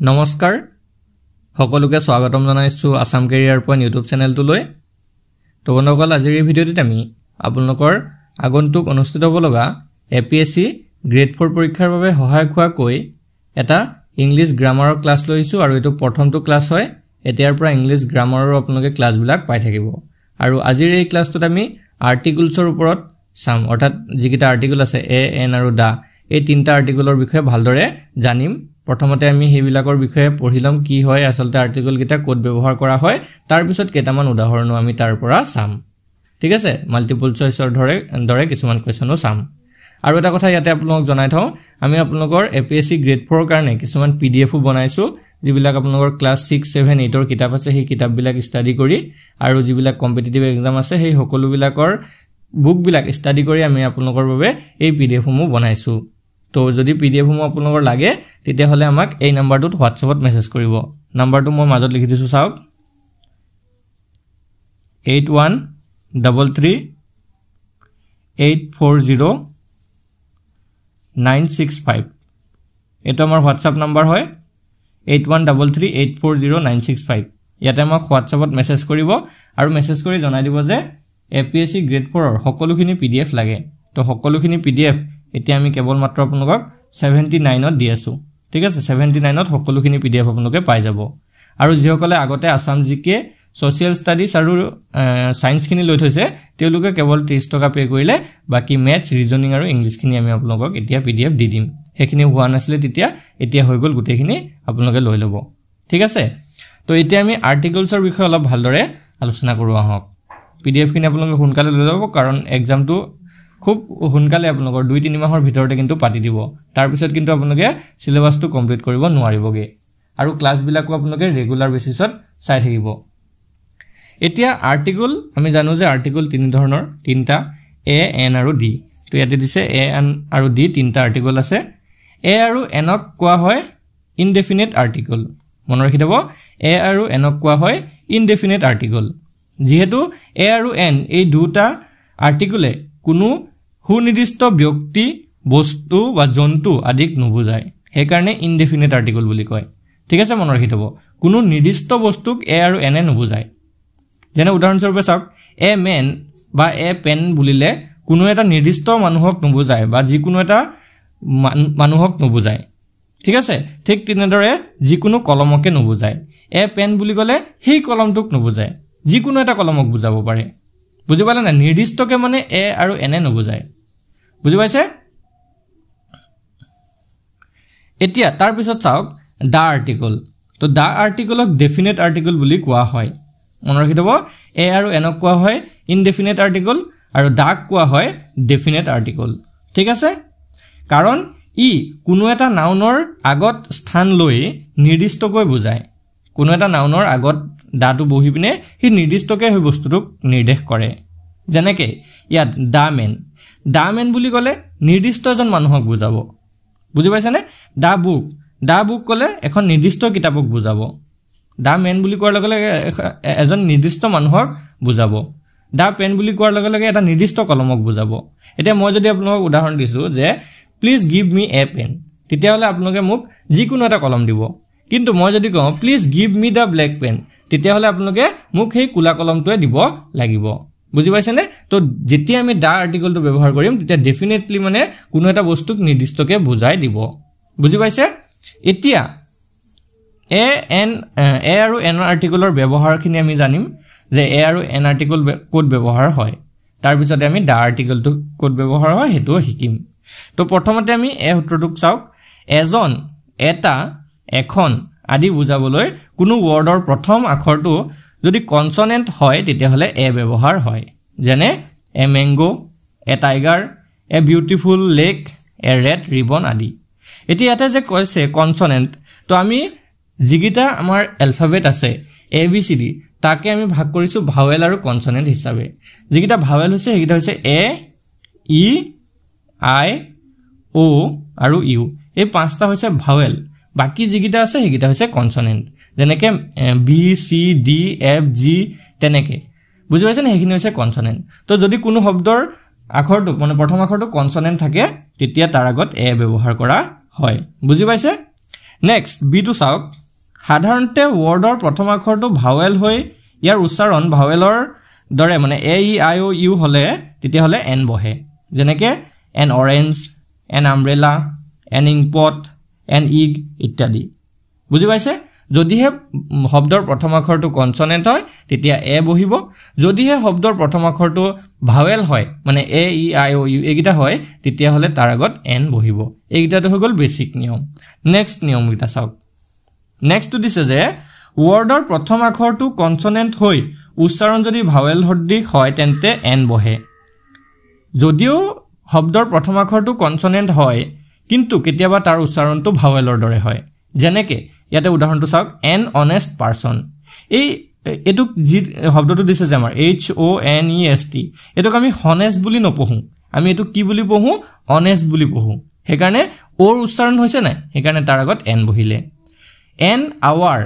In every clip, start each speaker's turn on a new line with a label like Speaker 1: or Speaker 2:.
Speaker 1: নমস্কাৰ সকলোকে স্বাগতম জনাইছো আসাম কেৰিয়াৰ পইণ্ট ইউটিউব চেনেলটোলৈ তো বন্ধুসকল আজিৰ এই ভিডিঅ'টিত আমি আপোনালোকৰ আগন্তুক অনুষ্ঠিত হ'ব লগা এপিএসসি গ্ৰেড 4 পৰীক্ষাৰ বাবে সহায়ক হোৱাকৈ এটা ইংলিছ গ্ৰামাৰৰ ক্লাছ লৈছো আৰু এটো প্ৰথমটো ক্লাছ হয় এতিয়াৰ পৰা ইংলিছ গ্ৰামাৰৰ আপোনালোকে ক্লাছবিলাক পাই থাকিব আৰু আজিৰ এই ক্লাছটোত আমি আৰ্টিকলছৰ ওপৰত চাম অৰ্থাৎ যিকিটা আৰ্টিকল আছে এ এন আৰু দা এই তিনটা আৰ্টিকলৰ বিষয়ে ভালদৰে জানিম প্ৰথমতে আমি হেবিলাকৰ বিষয়ে পঢ়িলাম কি হয় আসলতে আৰ্টিকল কিটা কোড ব্যৱহাৰ কৰা হয় তাৰ পিছত কেইটামান উদাহৰণ আমি তাৰ পৰা চাম ঠিক আছে মাল্টিপল চয়েসৰ দৰে কিছুমান কোৱেশ্যনও চাম আৰু এটা কথা ইয়াতে আপোনালোকক জনাই থওঁ আমি আপোনালোকৰ এপিএসসি গ্ৰেড 4 কাৰণে কিছুমান পিডিএফও বনাইছো যিবিলাক আপোনালোকৰ ক্লাছ 6 7 8 ৰ কিতাপ আছে সেই কিতাপবিলাক ষ্টাডি কৰি আৰু যিবিলাক কম্পিটিটিভ এক্সাম আছে সেই সকলোবিলাকৰ বুকবিলাক ষ্টাডি কৰি আমি আপোনালোকৰ বাবে এই পিডিএফসমূহ বনাইছো তো যদি পিডিএফসমূহ আপোনালোকৰ লাগে তেতিয়া হলে আমাক এই নম্বৰটোত হোৱাটছএপত মেছেজ কৰিব নম্বৰটো মই মাজত লিখি দিছো চাওক 8133 840 965 এটো আমাৰ হোৱাটছএপ নম্বৰ হয় 8133 840 965 ইয়াতে আমাক হোৱাটছএপত মেছেজ কৰিব আৰু মেছেজ কৰি জনাই দিব যে এপিএসসি গ্ৰেড 4 ৰ সকলোখিনি পিডিএফ লাগে তো সকলোখিনি পিডিএফ এতিয়া আমি কেৱল মাত্ৰ আপোনালোকক 79 ত দি আছো ঠিক আছে 79 ত সকলোখিনি পিডিএফ আপোনালোকে পাই যাব আৰু যিসকলে আগতে আসাম জিকে সোশিয়াল ষ্টাডিজ আৰু সায়েন্স খিনি লৈ থৈছে তেওঁলোকে কেৱল 30 টকা পে কৰিলে বাকি ম্যাথছ ৰিজনিং আৰু ইংলিশ খিনি আমি আপোনালোকক এতিয়া পিডিএফ দি দিম হেখিনি হোৱা নাছিলে এতিয়া হৈ গল গুটেখিনি আপোনালোকে লৈ লব ঠিক আছে তো এতিয়া আমি আৰ্টিকলছৰ বিষয়ে অলপ ভালদৰে আলোচনা কৰো আহক পিডিএফ খিনি আপোনালোকে সোনকালে লৈ লব কাৰণ এক্সামটো খুব সোনকালে আপোনালোকৰ 2-3 মাহৰ ভিতৰতে কিন্তু পাতি দিব তাৰ পিছত কিন্তু আপোনালোকে সিলেবাসটো কমপ্লিট কৰিব নোৱাৰিবগে আৰু ক্লাছবিলাকো আপোনালোকে ৰেগুলাৰ বেসিছত চাই থাকিব এতিয়া আৰ্টিকল আমি জানো যে আৰ্টিকল তিনি ধৰণৰ তিনটা এ এন আৰু ডি তো ইয়াতে দিছে এ এন আৰু ডি তিনটা আৰ্টিকল আছে এ আৰু এনক কোৱা হয় ইনডেফিনিট আৰ্টিকল মনত ৰাখি থব এ আৰু এনক কোৱা হয় ইনডেফিনিট আৰ্টিকল যেহেতু এ আৰু এন এই দুটা আৰ্টিকলে কোনো সুনিৰ্দিষ্ট ব্যক্তি বস্তু বা জন্তু আদিক নুবুজায় সেই কাৰণে ইনডেফিনিট আৰ্টিকল বুলি কয় ঠিক আছে মনত ৰাখি থব কোনো নিৰ্দিষ্ট বস্তুক এ আৰু এন এ নুবুজায় যেনে উদাহৰণস্বৰূপে চাওক এ মেন বা এ পেন বুলিলে কোনো এটা নিৰ্দিষ্ট মানুহক নুবুজায় বা যিকোনো এটা মানুহক নুবুজায় ঠিক আছে ঠিক তেনেদৰে যিকোনো কলমকে নুবুজায় এ পেন বুলি কলে সেই কলমটোক নুবুজায় যিকোনো এটা কলমক বুজাব পাৰে বুজি পালে না নিৰ্দিষ্টকে মানে এ আৰু এন এ নুবুজায় বুজি পাইছে এতিয়া তাৰ পিছত চাওক দা আৰ্টিকল তো দা আৰ্টিকলক ডেফিনিট আৰ্টিকল বুলি কোৱা হয় মনত ৰাখি থব এ আৰু এনক কোৱা হয় ইনডেফিনিট আৰ্টিকল আৰু দাক কোৱা হয় ডেফিনিট আৰ্টিকল ঠিক আছে কাৰণ ই কোনো এটা নাউনৰ আগত স্থান লৈ নিৰ্দিষ্টকৈ বুজায় কোনো এটা নাউনৰ আগত দাটো বহি পিনে হি নিৰ্দিষ্টকৈ হৈ বস্তুটোক নিৰ্দেশ কৰে যেনেকৈ ইয়াত দা মেন বুলি কলে নিৰ্দিষ্ট এজন মানুহক বুজাব বুজি পাইছানে দা বুক কলে এখন নিৰ্দিষ্ট কিতাপক বুজাব দা মেন বুলি কোৱাৰ লগে লগে এজন নিৰ্দিষ্ট মানুহক বুজাব দা পেন বুলি কোৱাৰ লগে লগে এটা নিৰ্দিষ্ট কলমক বুজাব এতিয়া মই যদি আপোনাক উদাহৰণ দিছো যে please give me a pen তেতিয়াহলে আপোনালোকে মোক যিকোনো এটা কলম দিব কিন্তু মই যদি কওঁ please give me the black pen তেতিয়াহলে আপোনালোকে মোক সেই কুলা কলমটোৱে দিব লাগিব বুজি পাইছেনে তো যেতিয়া আমি দা আৰ্টিকলটো ব্যৱহাৰ কৰিম তেতিয়া ডেফিনেটলি মানে কোনো এটা বস্তুক নিৰ্দিষ্টকে বুজাই দিব বুজি পাইছে এতিয়া এ আৰু এন আৰ্টিকলৰ ব্যৱহাৰখিনি আমি জানিম যে এ আৰু এন আৰ্টিকল কোড ব্যৱহাৰ হয় তাৰ পিছতে আমি দা আৰ্টিকলটো কোড ব্যৱহাৰ হয় হেতু শিকিম তো প্ৰথমতে আমি এ সূত্ৰটোক চাওক এজন এটা এখন আদি বুজাবলৈ কোনো ৱৰ্ডৰ প্ৰথম আখৰটো যদি কনসনেন্ট হয় তেতিয়াহলে এ ব্যৱহাৰ হয় যেনে a mango a tiger a beautiful lake a red ribbon আদি এতিয়া ইয়াতে যে কৈছে কনসনেন্ট তো আমি যিগিটা আমাৰ এলফাবেট আছে এ বি সি ডি তাকে আমি ভাগ কৰিছো ভাৱেল আৰু কনসনেন্ট হিচাপে যিগিটা ভাৱেল হৈছে হেগিটা হৈছে এ ই আই ও আৰু ইউ এই পাঁচটা হৈছে ভাৱেল বাকি যিগিটা আছে হেগিটা হৈছে কনসনেন্ট যেনেকৈ বি সি ডি এফ জি তেনেকৈ বুজি পাইছেনে হেখিনি হৈছে কনসনেন্ট তো যদি কোনো শব্দৰ আখৰটো মানে প্ৰথম আখৰটো কনসনেন্ট থাকে তেতিয়া তাৰ আগত এ ব্যৱহাৰ কৰা হয় বুজি পাইছে নেক্সট বিটো চাওক সাধাৰণতে ৱৰ্ডৰ প্ৰথম আখৰটো ভাৱেল হৈ ইয়াৰ উচ্চাৰণ ভাৱেলৰ দৰে মানে এ ই আই অ ইউ হলে তেতিয়া হলে এন বহে যেনেকে N orange N umbrella N ইংপট N ইগ ইত্যাদি বুজি পাইছে যদিহে শব্দৰ প্ৰথম আখৰটো কনসনেন্ট হয় তেতিয়া এ বহিব যদিহে শব্দৰ প্ৰথম আখৰটো ভাৱেল হয় মানে এ ই আই অ ইউ এগিটা হয় তেতিয়া হলে তাৰ আগত এন বহিব এগিটাটো হৈ গল বেসিক নিয়ম নেক্সট নিয়ম গিটা চাওক নেক্সট দিছে যে ৱৰ্ডৰ প্ৰথম আখৰটো কনসনেন্ট হৈ উচ্চাৰণ যদি ভাৱেল সদৃশ হয় তেন্তে এন বহে যদিও শব্দৰ প্ৰথম আখৰটো কনসনেন্ট হয় কিন্তু কেতিয়াবা তাৰ উচ্চাৰণটো ভাৱেলৰ দৰে হয় যেনেকে ইয়াতে উদাহৰণটো চাওক এন অনেষ্ট পাৰসন এই এটুক যি শব্দটো দিছে যে আমাৰ H O N E S T এটুক আমি হনেষ্ট বুলি নপঢ়ো আমি এটুক কি বুলি পঢ়ো অনেষ্ট বুলি পঢ়ো হেকাৰণে ওৰ উচ্চাৰণ হৈছে নাই হেকাৰণে তাৰ আগত এন বহিলে এন আৱাৰ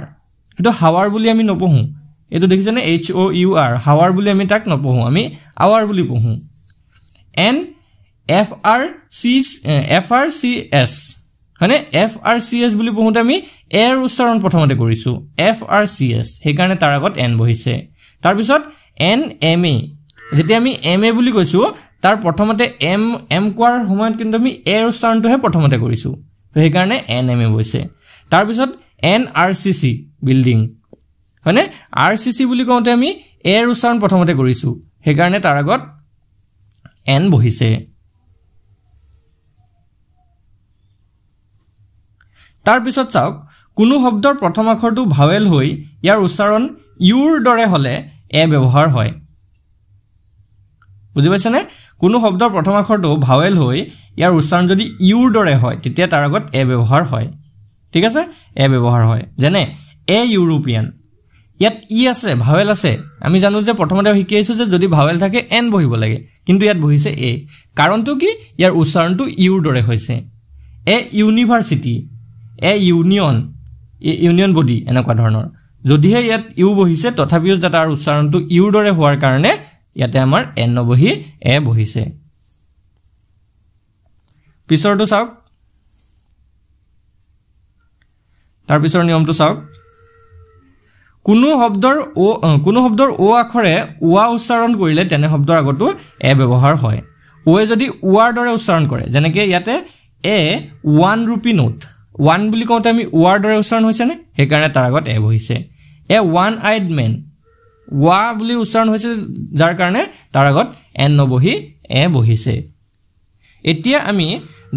Speaker 1: এটো হাৱাৰ বুলি আমি নপঢ়ো এটো দেখিছেনে এইচ ও ইউ আৰ হাৱাৰ বুলি আমি তাক নপঢ়ো আমি আৱাৰ বুলি পঢ়ো N F R C S মানে এফ আৰ চি এছ বুলি পঢ়োতে আমি এৰ উচ্চাৰণ প্ৰথমতে কৰিছো এফ আৰ চি এছ হেকাৰণে তাৰ আগত এন বহিছে তাৰ পিছত এন এম এ যেতিয়া আমি এম এ বুলি কৈছো তাৰ প্ৰথমতে এম এম কোৱাৰ সময়ত কিন্তু আমি এৰ উচ্চাৰণটোহে প্ৰথমতে কৰিছো তো হেকাৰণে এন এম এ বহিছে তাৰ পিছত N R C C building মানে আৰ চি চি বুলি কওঁতে আমি এৰ উচ্চাৰণ প্ৰথমতে কৰিছো হেকাৰণে তাৰ আগত এন বহিছে তাৰ পিছত চাওক কোনো শব্দৰ প্ৰথম আখৰটো ভাৱেল হৈ ইয়াৰ উচ্চাৰণ ইউৰ দৰে হলে এ ব্যৱহাৰ হয় বুজি পাইছেনে কোনো শব্দৰ প্ৰথম আখৰটো ভাৱেল হৈ ইয়াৰ উচ্চাৰণ যদি ইউৰ দৰে হয় তেতিয়া তাৰ আগত এ ব্যৱহাৰ হয় ঠিক আছে এ ব্যৱহাৰ হয় যেনে এ ইউৰোপিয়ান ইয়াত ই আছে ভাৱেল আছে আমি জানো যে প্ৰথমতে শিকিছো যে যদি ভাৱেল থাকে এন বহিব লাগে কিন্তু ইয়াত বহিছে এ কাৰণটো কি ইয়াৰ উচ্চাৰণটো ইউৰ দৰে হৈছে এ ইউনিভাৰ্সিটি এ ইউনিয়ন বডি এনেকুৱা ধৰণৰ যদিহে ইয়াত ইউ বহিছে তথাপিও তাৰ উচ্চাৰণটো ইউৰ দৰে হোৱাৰ কাৰণে ইয়াতে আমাৰ এন নবহি এ বহিছে পিছৰটো চাওক তাৰ পিছৰ নিয়মটো চাওক কোনো শব্দৰ ও আখৰে ওয়া উচ্চাৰণ কৰিলে তেনে শব্দৰ আগতো এ ব্যৱহাৰ হয় ওয়ে যদি ওয়াৰ দৰে উচ্চাৰণ কৰে যেনেকৈ ইয়াতে এ 1 ৰূপী নোট 1 বুলি কওঁতে আমি ওয়াৰ দৰে উচ্চাৰণ হৈছে নে হেকাৰণে তাৰ আগত এ বহিছে এ ওয়ান আইড মেন ওয়া বুলি উচ্চাৰণ হৈছে যাৰ কাৰণে তাৰ আগত এন নবহি এ বহিছে এতিয়া আমি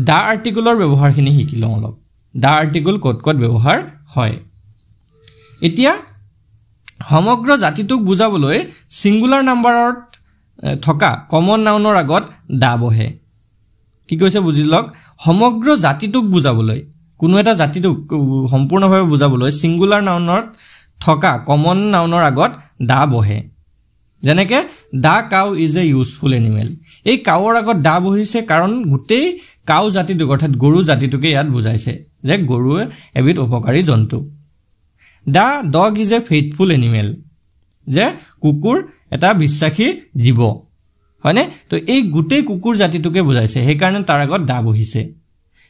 Speaker 1: দা আৰ্টিকলৰ ব্যৱহাৰখিনি শিকিলো অলপ দা আৰ্টিকল ক'ত ক'ত ব্যৱহাৰ হয় এতিয়া সমগ্ৰ জাতিটোক বুজাবলৈ সিঙ্গুলাৰ নাম্বাৰত থকা কমন নাউনৰ আগত দা বহে কি কৈছে বুজিলক সমগ্ৰ জাতিটোক বুজাবলৈ কোনো এটা জাতিটোক সম্পূৰ্ণভাৱে বুজাবলৈ সিঙ্গুলাৰ নাউনত থকা কমন নাউনৰ আগত দা বহে যেনেকে the cow is a useful animal এই কাউৰ আগত দা বহিছে কাৰণ গোটেই কাউ জাতিটোক অৰ্থাৎ গৰু জাতিটোকে ইয়াত বুজাইছে যে গৰু এবিধ উপকাৰী জন্তু the dog is a faithful animal যে কুকুৰ এটা বিশ্বাসী জীৱ হয়নে তো এই গোটেই কুকুৰ জাতিটোকে বুজাইছে হেকাৰণে তাৰ আগত দা বহিছে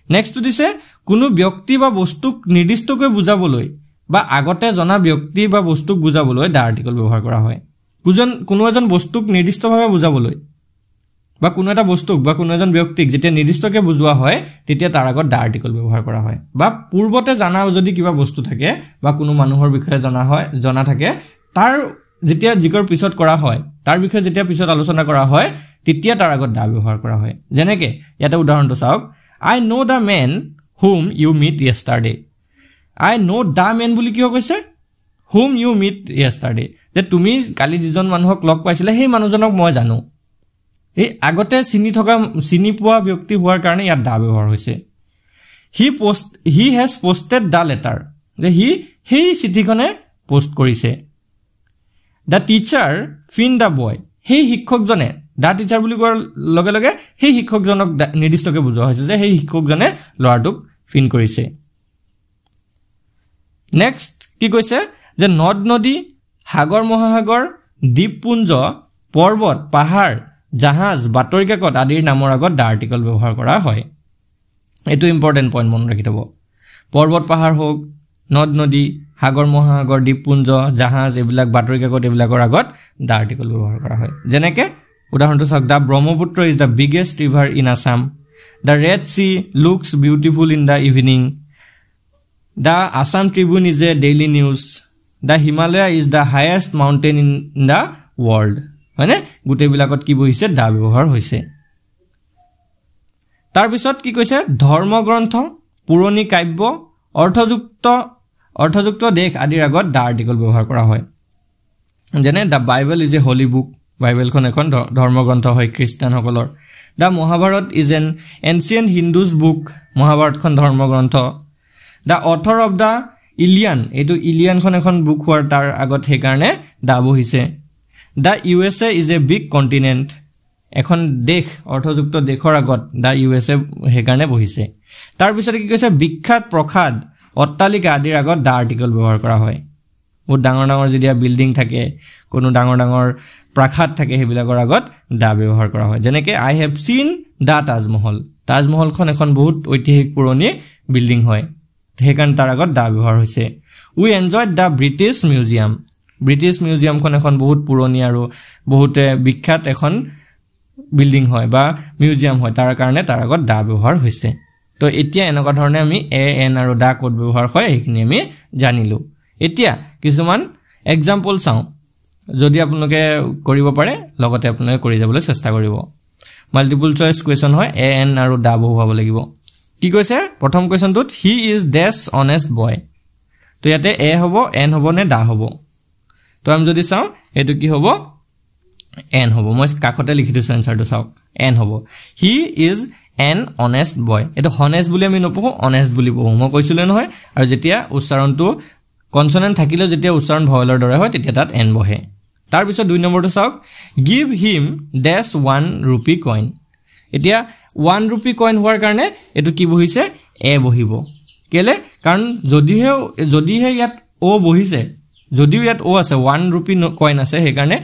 Speaker 1: নেক্সট দিছে কোনো ব্যক্তি বা বস্তুক নিৰ্দিষ্টকৈ বুজাবলৈ বা আগতে জনা ব্যক্তি বা বস্তুক বুজাবলৈ দা আৰ্টিকল ব্যৱহাৰ কৰা হয় কোনো এজন বস্তুক নিৰ্দিষ্টভাৱে বুজাবলৈ বা কোনো এটা বস্তুক বা কোনো এজন ব্যক্তিক যেতিয়া নিৰ্দিষ্টকৈ বুজোৱা হয় তেতিয়া তাৰ আগত দা আৰ্টিকল ব্যৱহাৰ কৰা হয় বা পূৰ্বতে জানা যদি কিবা বস্তু থাকে বা কোনো মানুহৰ বিষয়ে জনা থাকে তাৰ যেতিয়া জিকৰ পিছত কৰা হয় তাৰ বিষয়ে যেতিয়া পিছত আলোচনা কৰা হয় তেতিয়া তাৰ আগত দা ব্যৱহাৰ কৰা হয় যেনেকে ইয়াতে উদাহৰণটো চাওক I know the man whom you meet yesterday I know the man বুলি কিয় কৈছে whom you meet yesterday যে তুমি কালি যিজন মানুহক লগ পাইছিলে সেই মানুহজনক মই জানো এই আগতে চিনি পোৱা ব্যক্তি হোৱাৰ কাৰণে ইয়াত দা ব্যৱহাৰ হৈছে he has posted the letter যে সেই চিঠিখনে পোষ্ট কৰিছে the teacher find the boy সেই শিক্ষকজনে দা টিচাৰ বুলি কোৱাৰ লগে লগে সেই শিক্ষকজনক নিৰ্দিষ্টকৈ বুজোৱা হৈছে যে সেই শিক্ষকজনে ল'ৰাটোক ফিন কৰিছে নেক্সট কি কৈছে যে নদ নদী সাগৰ মহাসাগৰ দ্বীপপুঞ্জ পৰ্বত পাহাৰ জাহাজ বাতৰি কাকত আদিৰ নামৰ আগত দা আৰ্টিকল ব্যৱহাৰ কৰা হয় এটো ইম্পৰ্টেন্ট পইণ্ট মন ৰাখি থব পৰ্বত পাহাৰ হোক নদ নদী সাগৰ মহাসাগৰ দ্বীপপুঞ্জ জাহাজ এইবিলাক বাতৰি কাকত এইবিলাকৰ আগত দা আৰ্টিকল ব্যৱহাৰ কৰা হয় যেনেকৈ উদাহৰণটো চাওক the Brahmaputra is the biggest river in Assam the Red Sea looks beautiful in the evening the Assam Tribune is a daily news the Himalaya is the highest mountain in the world হয়নে গোটেইবিলাকত কি বহিছে দা ব্যৱহাৰ হৈছে তাৰপিছত কি কৈছে ধৰ্মগ্ৰন্থ পুৰণি কাব্য অৰ্থযুক্ত দেশ আদিৰ আগত দা আৰ্টিকল ব্যৱহাৰ কৰা হয় যেনে the Bible is a holy book বাইবেলখন এখন ধৰ্মগ্ৰন্থ হয় খ্ৰীষ্টানসকলৰ the Mahabharata is an ancient Hindus book মহাভাৰতখন ধৰ্মগ্ৰন্থ the author of the Iliad এইটো ইলিয়ানখন এখন বুক হোৱাৰ তাৰ আগত সেইকাৰণে দা বহিছে the USA is a big continent এখন দেশ অৰ্থযুক্ত দেশৰ আগত দা USA সেইকাৰণে বহিছে তাৰপিছত কি কৈছে বিখ্যাত প্ৰসাদ অট্টালিকা আদিৰ আগত দা আৰ্টিকল ব্যৱহাৰ কৰা হয় বহুত ডাঙৰ ডাঙৰ যেতিয়া বিল্ডিং থাকে কোনো ডাঙৰ ডাঙৰ প্ৰাসাদ থাকে সেইবিলাকৰ আগত দা ব্যৱহাৰ কৰা হয় যেনেকৈ আই হেভ চিন দা তাজমহলখন এখন বহুত ঐতিহাসিক পুৰণি বিল্ডিং হয় সেইকাৰণে তাৰ আগত দা ব্যৱহাৰ হৈছে উই এনজয় দা ব্ৰিটিছ মিউজিয়ামখন এখন বহুত পুৰণি আৰু বহুতে বিখ্যাত এখন বিল্ডিং হয় বা মিউজিয়াম হয় তাৰ কাৰণে তাৰ আগত দা ব্যৱহাৰ হৈছে তো এতিয়া এনেকুৱা ধৰণে আমি এ এন আৰু দা কোড ব্যৱহাৰ হয় এইখিনি আমি জানিলোঁ এতিয়া কিছুমান এক্সাম্পল চাওঁ যদি আপোনালোকে কৰিব পাৰে লগতে আপোনালোকে কৰি যাবলৈ চেষ্টা কৰিব মাল্টিপল চইচ কুৱেশ্যন হয় এ এন আৰু দা বহুৱাব লাগিব কি কৈছে প্ৰথম কুৱেশ্যনটোত হি ইজ ডেছ অনেষ্ট বয় তো ইয়াতে এ হ'ব এন হ'ব নে দা হ'ব তো আমি যদি চাওঁ এইটো কি হ'ব এন হ'ব মই কাষতে লিখি দিছোঁ এনচাৰটো চাওক এন হ'ব হি ইজ এন অনেষ্ট বয় এইটো হনেষ্ট বুলি আমি নপঢ়োঁ অনেষ্ট বুলি পঢ়োঁ মই কৈছিলোঁ নহয় আৰু যেতিয়া উচ্চাৰণটো কনচনেণ্ট থাকিলেও যেতিয়া উচ্চাৰণ ভৱেলৰ দৰে হয় তেতিয়া তাত এন বহে তাৰপিছত 2 নম্বৰটো চাওক গিভ হিম ডেছ 1 ৰূপী কইন এতিয়া 1 ৰূপী কইন হোৱাৰ কাৰণে এইটো কি বহিছে এ বহিব কেলে কাৰণ যদিহে ইয়াত অ বহিছে যদিও ইয়াত অ আছে 1 ৰূপী কইন আছে সেইকাৰণে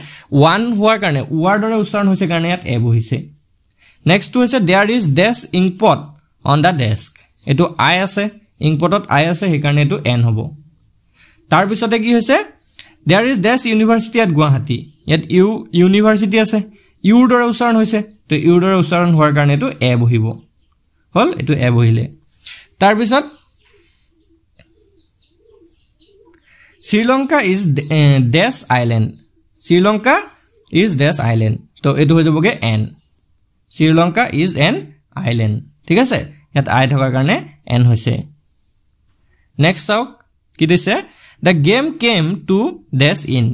Speaker 1: 1 হোৱাৰ কাৰণে ওৱাৰ দৰে উচ্চাৰণ হৈছে কাৰণে ইয়াত এ বহিছে নেক্সটটো হৈছে there is this inkpot on the desk এইটো আই আছে ইংকপটত আই আছে সেইকাৰণে এইটো এন হ'ব তাৰপিছতে কি হৈছে there is this university at Guwahati ইয়াত ইউনিভাৰ্চিটি আছে ইউৰ দৰে উচ্চাৰণ হৈছে তো ইউৰ দৰে উচ্চাৰণ হোৱাৰ কাৰণে এইটো এ বহিব হ'ল এইটো এ বহিলে তাৰপিছত শ্ৰীলংকা ইজ ডেছ আইলেণ্ড তো এইটো হৈ যাবগৈ N Sri Lanka is an island ঠিক আছে ইয়াত আই থকাৰ কাৰণে এন হৈছে নেক্সট চাওক কি দিছে the game came to this in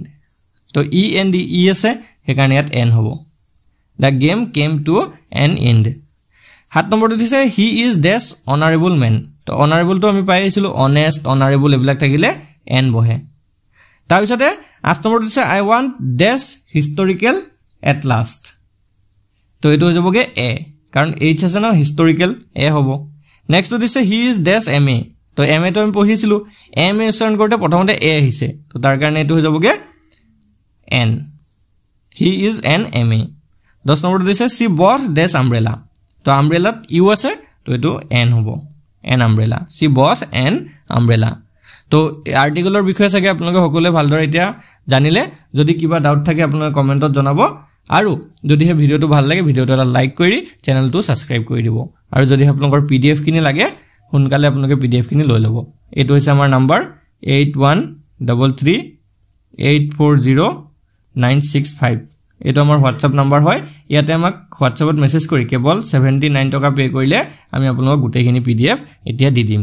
Speaker 1: তো ই এন ডি ই আছে সেইকাৰণে ইয়াত এন হ'ব the game came to an end 7 নম্বৰটো দিছে he is this honourable man তো অনাৰেবলটো আমি পাই আহিছিলোঁ অনেষ্ট অনাৰেবল এইবিলাক থাকিলে এন বহে তাৰপিছতে 8 নম্বৰটো দিছে I want this historical at last তো এইটো হৈ যাবগৈ এ কাৰণ এইচ আছে ন হিষ্টৰিকেল এ হ'ব নেক্সটটো দিছে he is dash M A তো এম এটো আমি পঢ়িছিলোঁ এম এ উচ্চাৰণ কৰোঁতে প্ৰথমতে এ আহিছে তো তাৰ কাৰণে এইটো হৈ যাবগৈ an he is an M A 10 নম্বৰটো দিছে চি বট ডেছ আমব্ৰেলা তো আমব্ৰেলাত ইউ আছে তো এইটো এন হ'ব এন আমব্ৰেলা চি বট এন আমব্ৰেলা তো আৰ্টিকলৰ বিষয়ে চাগে আপোনালোকে সকলোৱে ভালদৰে এতিয়া জানিলে যদি কিবা ডাউট থাকে আপোনালোকে কমেণ্টত জনাব আৰু যদিহে ভিডিঅ'টো ভাল লাগে ভিডিঅ'টো এটা লাইক কৰি চেনেলটো ছাবস্ক্ৰাইব কৰি দিব আৰু যদি আপোনালোকৰ PDF খিনি লাগে সোনকালে আপোনালোকে PDF খিনি লৈ ল'ব এইটো হৈছে আমাৰ নাম্বাৰ 8133840965 এইটো আমাৰ হোৱাটছআপ নাম্বাৰ হয় ইয়াতে আমাক হোৱাটছআপত মেছেজ কৰি কেৱল 79 টকা পে' কৰিলে আমি আপোনালোকক গোটেইখিনি PDF এতিয়া দি দিম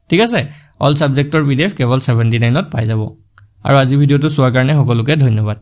Speaker 1: ঠিক আছে অল সাবজেক্টৰ PDF কেৱল 79ত পাই যাব আৰু আজি ভিডিঅ'টো চোৱাৰ কাৰণে সকলোকে ধন্যবাদ